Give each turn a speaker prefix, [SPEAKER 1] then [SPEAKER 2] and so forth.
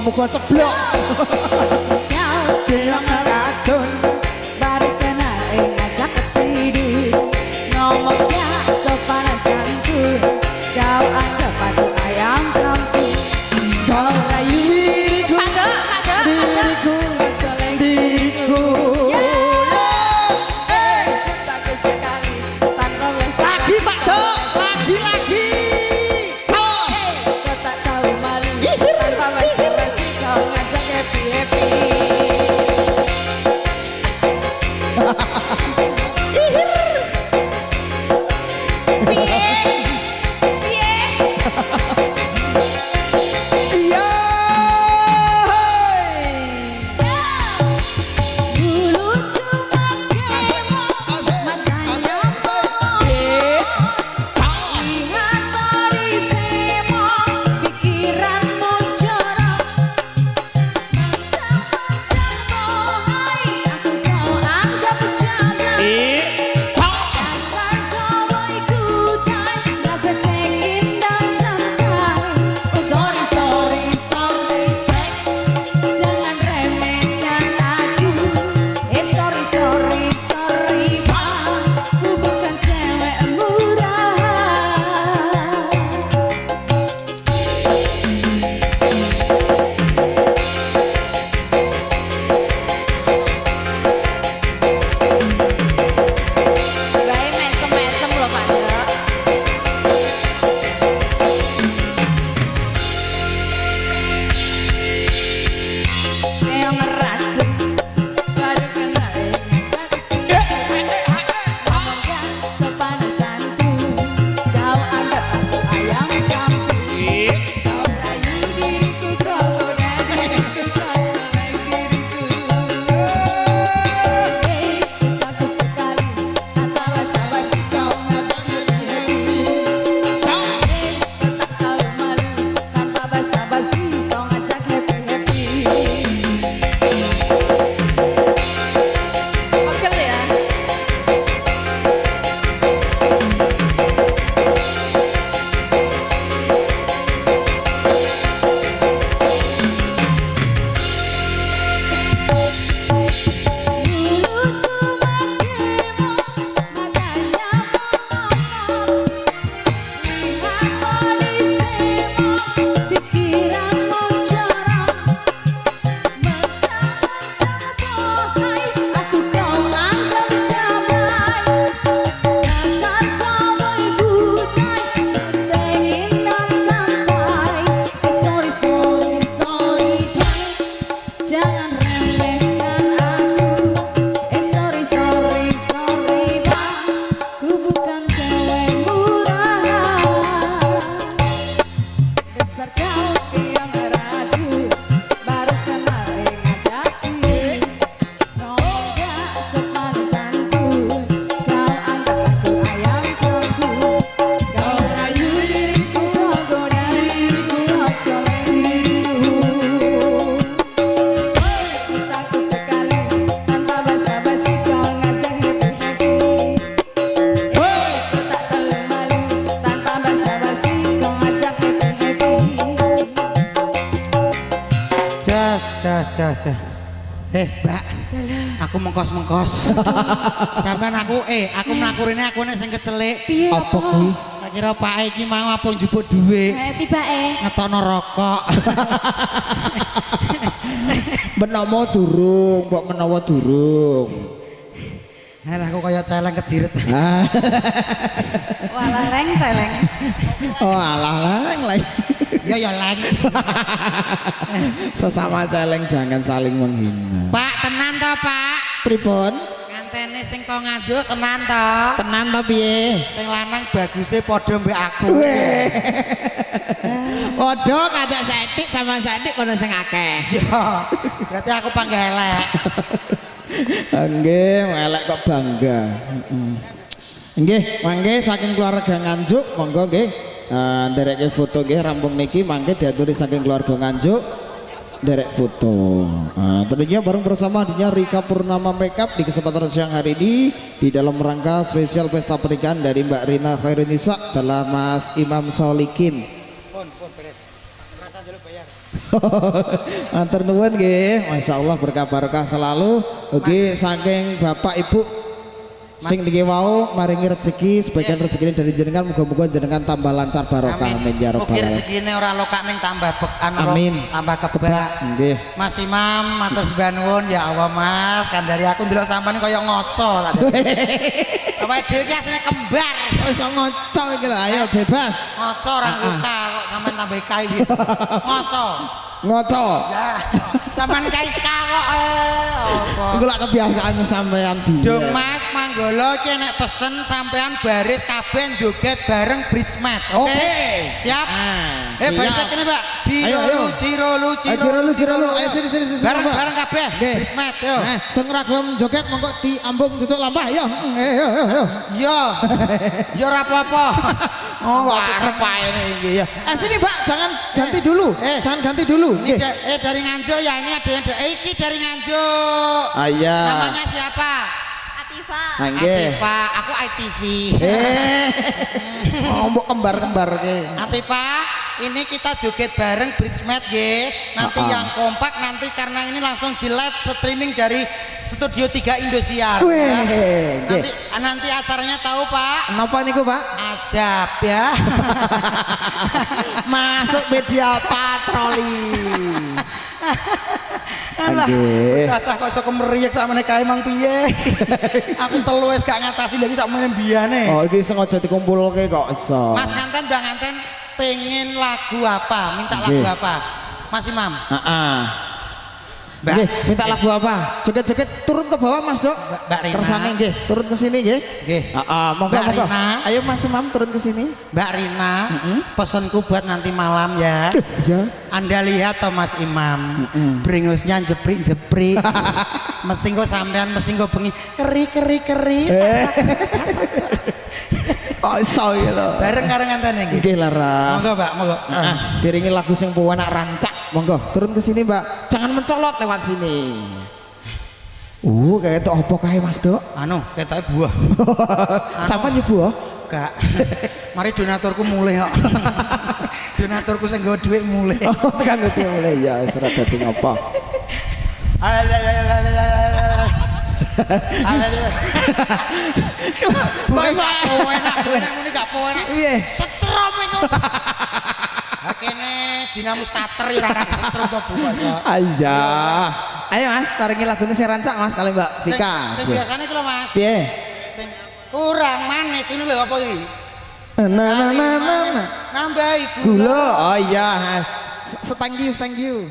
[SPEAKER 1] Muka ceblok bilang racun baru kenal ngajak tidur ngomongnya sopan santun kau anggap aku ayam kampung kau rayu diriku diriku colek diriku takut sekali tanpa lagi Pak Dok lagi kau tak tahu malu tanpa basa-basi kau ngajak happy Mbak, aku mengkos. Sampeyan aku mlakurine aku nek sing kecelik. Apa kuwi? Tak kira Pak iki mau apa njupuk dhuwit.
[SPEAKER 2] Tibake.
[SPEAKER 1] Ngetokno rokok.
[SPEAKER 3] Menawa durung, kok menawa durung.
[SPEAKER 1] Halah aku kaya celeng kejiret.
[SPEAKER 2] Walah leng celeng.
[SPEAKER 3] Oh alah leng.
[SPEAKER 1] Ya leng.
[SPEAKER 3] Sesama celeng jangan saling menghina.
[SPEAKER 1] Pak, tenan to, Pak?
[SPEAKER 3] Pripun?
[SPEAKER 1] Ngantene sing kok ngajuk tenan to?
[SPEAKER 3] Tenan to piye?
[SPEAKER 1] Sing lanang baguse padha mbek aku.
[SPEAKER 3] Padha kadak saithik sama saithik kono sing akeh.
[SPEAKER 1] Ya. Berarti aku panggil elek.
[SPEAKER 3] Nggih, elek kok bangga. Nggih, mangke saking keluarga Nganjuk, monggo nggih. Ndereke foto nggih rampung niki mangke diaturi saking keluarga Nganjuk. Derek foto. Tentunya bareng bersama hadinya Rika Purnama Makeup di kesempatan siang hari ini di dalam rangka spesial pesta pernikahan dari Mbak Rina Khairunisa adalah Mas Imam Solikin. Antar nuwun nggih, masyaallah berkah barokah selalu. Oke, saking Bapak Ibu sing niki wau maringi rezeki sebagian rezeki ini dari jenengan muga-muga jenengan tambah lancar barokah amin ya rabbal alamin. Mugi
[SPEAKER 1] rezekine ora lokak ning tambah
[SPEAKER 3] amin.
[SPEAKER 1] Tambah kebak.
[SPEAKER 3] Nggih.
[SPEAKER 1] Mas Imam matur sembah nuwun ya Allah Mas, kan dari aku ndelok sampean kaya ngoco tadi. Awake dhewe iki asline kembar.
[SPEAKER 3] Wis ngoco iki lho, ayo bebas.
[SPEAKER 1] Ngoco ora luka kok sampean tambah kai piye. Ngoco.
[SPEAKER 3] Ngoco.
[SPEAKER 1] Ya. Sampean kai kok apa?
[SPEAKER 3] Iku lak kebiasaan sampean piye.
[SPEAKER 1] Dong Mas Manggolo iki nek pesen sampean baris kabeh joget bareng bridge mat. Oke. Siap? Baris kene, Pak. Jiro lu. Ayo sini. Bareng kabeh bridge mat yo.
[SPEAKER 3] Sing ora gelem joget monggo diambung tutuk lampah yo.
[SPEAKER 1] Yo ora apa-apa.
[SPEAKER 3] Oh, kok arep ae iki ya. Sini, Pak, jangan ganti dulu. Jangan ganti dulu.
[SPEAKER 1] Ini dari Nganjuk ya, ini ada yang iki dari Nganjuk.
[SPEAKER 3] Iya.
[SPEAKER 1] Namanya siapa?
[SPEAKER 2] Atifa.
[SPEAKER 1] Atifa, aku ITV.
[SPEAKER 3] Mbok kembar-kembar ke.
[SPEAKER 1] Atifa, ini kita joget bareng bridge mat nggih. Nanti yang kompak nanti karena ini langsung di live streaming dari Studio 3 Indosiar. Nanti acaranya tahu Pak?
[SPEAKER 3] Napa niku Pak?
[SPEAKER 1] Azab ya.
[SPEAKER 3] Masuk media patroli.
[SPEAKER 1] Cacah kok iso kemeriak sakmene kae mang piye. Aku telu wis gak ngatasi lagi sakmene mbiyane.
[SPEAKER 3] Oh iki sengaja dikumpulke kok iso.
[SPEAKER 1] Mas Nganten, Mbak Nganten pengen lagu apa? Minta lagu apa? Mas Imam.
[SPEAKER 3] Nggih, minta lagu apa? Joget-joget turun ke bawah Mas Dok.
[SPEAKER 1] Mbak Rina.
[SPEAKER 3] Kersane nggih, turun ke sini nggih.
[SPEAKER 1] Nggih.
[SPEAKER 3] Monggo. Ayo Mas Imam turun ke sini.
[SPEAKER 1] Mbak Rina, pesanku buat nanti malam ya.
[SPEAKER 3] Iya.
[SPEAKER 1] Anda lihat toh Mas Imam, bringusnya jeprik. Mesti kok sampean mesti kok bengi keri.
[SPEAKER 3] Oh iso ya lho.
[SPEAKER 1] Bareng karo ngantene nggih.
[SPEAKER 3] Nggih Lara.
[SPEAKER 1] Monggo Mbak, monggo.
[SPEAKER 3] Diringi lagu sing penak rancak. Monggo turun ke sini Mbak. Jangan mencolot lewat sini. Kayak itu apa kae Mas Dok?
[SPEAKER 1] Ketoke buah.
[SPEAKER 3] Sampeyan yo buah?
[SPEAKER 1] Gak. Mari donaturku mulai kok. Donaturku sing nggawa dhuwit mulai.
[SPEAKER 3] Tekan dhuwit mulai ya wis ora dadi ngopo.
[SPEAKER 1] Bukan enak ini gak enak.
[SPEAKER 3] Piye?
[SPEAKER 1] Setrum itu. Kene Jina Mustater ya ora setrum to Bu Mas.
[SPEAKER 3] Iya. Ayo Mas, taringi lagune sing rancak Mas kali Mbak Vika.
[SPEAKER 1] Sing biasane iki lho Mas.
[SPEAKER 3] Piye?
[SPEAKER 1] Sing kurang manis ini lho apa iki?
[SPEAKER 3] Nambahi
[SPEAKER 1] Nambahi gula.
[SPEAKER 3] Oh iya. Thank you.